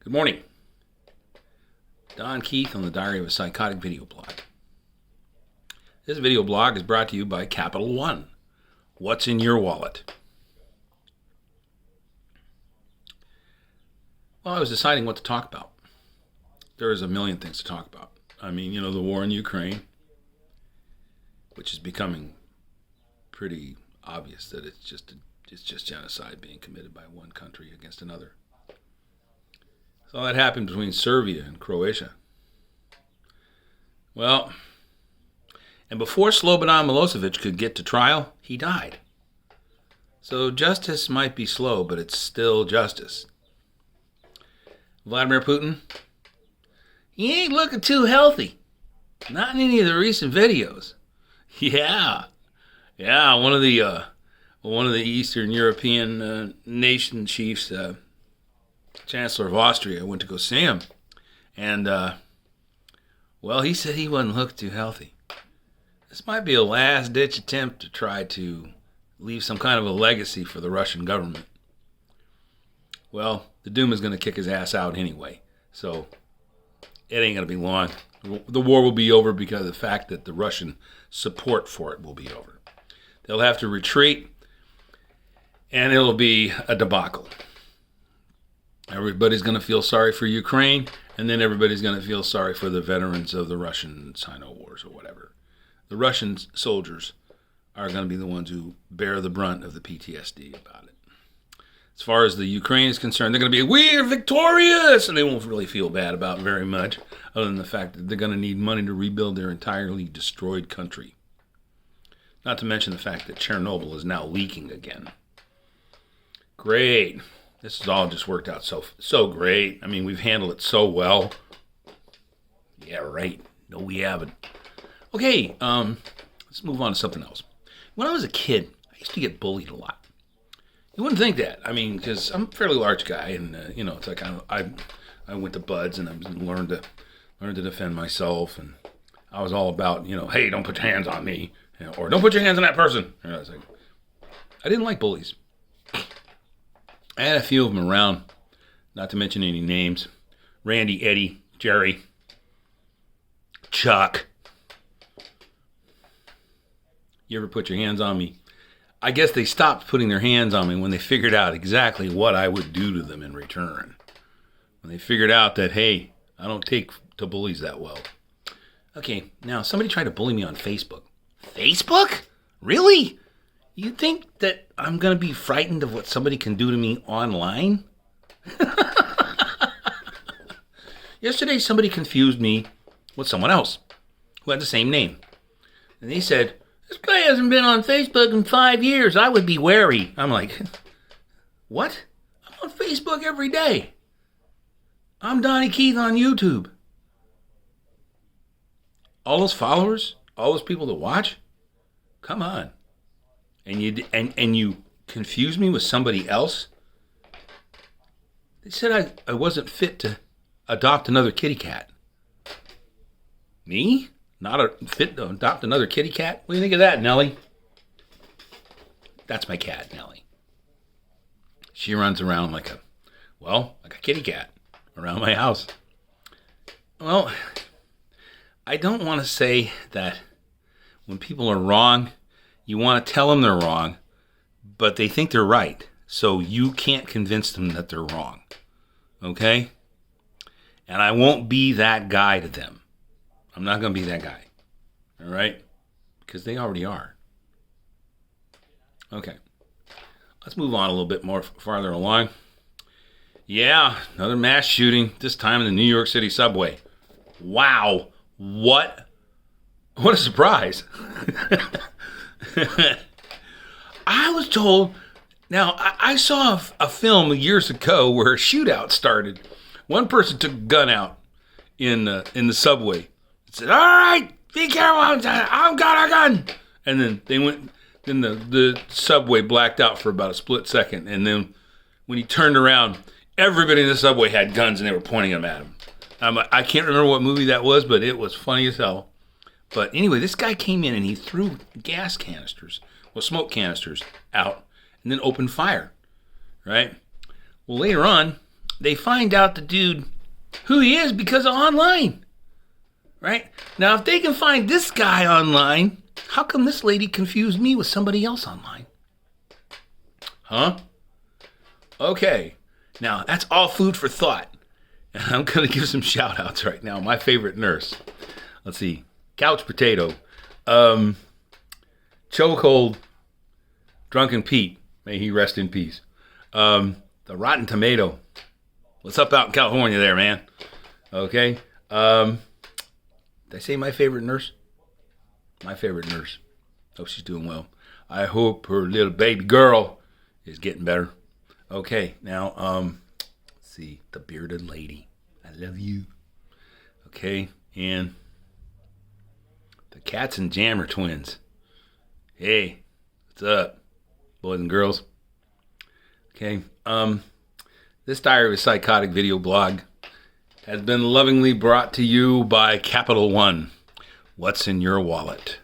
Good morning. Don Keith on the Diary of a Psychotic video blog. This video blog is brought to you by Capital One. What's in your wallet? Well, I was deciding what to talk about. There's a million things to talk about. I mean, the war in Ukraine, which is becoming pretty obvious that it's just genocide being committed by one country against another. So that happened between Serbia and Croatia. Well, and before Slobodan Milosevic could get to trial, he died. So justice might be slow, but it's still justice. Vladimir Putin, he ain't looking too healthy. Not in any of the recent videos. Yeah, one of the Eastern European nation chiefs, Chancellor of Austria, went to go see him, and he said he wasn't looking too healthy. This might be a last-ditch attempt to try to leave some kind of a legacy for the Russian government. Well, the Duma is going to kick his ass out anyway, so it ain't going to be long. The war will be over because of the fact that the Russian support for it will be over. They'll have to retreat, and it'll be a debacle. Everybody's going to feel sorry for Ukraine, and then everybody's going to feel sorry for the veterans of the Russian Sino Wars or whatever. The Russian soldiers are going to be the ones who bear the brunt of the PTSD about it. As far as the Ukraine is concerned, they're going to be, we are victorious! And they won't really feel bad about very much, other than the fact that they're going to need money to rebuild their entirely destroyed country. Not to mention the fact that Chernobyl is now leaking again. Great. This has all just worked out so great. I mean, we've handled it so well. Yeah, right. No, we haven't. Okay, let's move on to something else. When I was a kid, I used to get bullied a lot. You wouldn't think that. I mean, because I'm a fairly large guy, and it's like I went to Buds and I learned to defend myself, and I was all about hey, don't put your hands on me, or don't put your hands on that person. And I was like, I didn't like bullies. I had a few of them around, not to mention any names. Randy, Eddie, Jerry, Chuck. You ever put your hands on me? I guess they stopped putting their hands on me when they figured out exactly what I would do to them in return. When they figured out that, hey, I don't take to bullies that well. Okay, now somebody tried to bully me on Facebook. Facebook? Really? You think that I'm going to be frightened of what somebody can do to me online? Yesterday, somebody confused me with someone else who had the same name. And they said, this guy hasn't been on Facebook in 5 years. I would be wary. I'm like, what? I'm on Facebook every day. I'm Donnie Keith on YouTube. All those followers, all those people that watch, come on. And you confuse me with somebody else? They said I wasn't fit to adopt another kitty cat. Me? Not fit to adopt another kitty cat? What do you think of that, Nellie? That's my cat, Nellie. She runs around like a kitty cat around my house. Well, I don't want to say that when people are wrong, you want to tell them they're wrong, but they think they're right. So you can't convince them that they're wrong. Okay? And I won't be that guy to them. I'm not going to be that guy. All right? Because they already are. Okay. Let's move on a little bit more farther along. Yeah, another mass shooting, this time in the New York City subway. Wow. What a surprise. I was told, now I saw a film years ago where a shootout started. One person took a gun out in the subway. Said, all right, be careful, I've got a gun. And then the subway blacked out for about a split second. And then when he turned around, everybody in the subway had guns and they were pointing them at him. I can't remember what movie that was, but it was funny as hell. But anyway, this guy came in and he threw smoke canisters out, and then opened fire, right? Well, later on, they find out the dude who he is because of online. Right? Now, if they can find this guy online, how come this lady confused me with somebody else online? Huh? Okay. Now, that's all food for thought. And I'm going to give some shout outs right now. My favorite nurse. Let's see. Couch Potato. Chokehold. Drunken Pete. May he rest in peace. The Rotten Tomato. What's up out in California there, man? Okay. Did I say my favorite nurse? My favorite nurse. Hope she's doing well. I hope her little baby girl is getting better. Okay, now, let's see. The Bearded Lady. I love you. Okay, and the Cats and Jammer twins. Hey, what's up, boys and girls? Okay, this Diary of a Psychotic video blog has been lovingly brought to you by Capital One. What's in your wallet?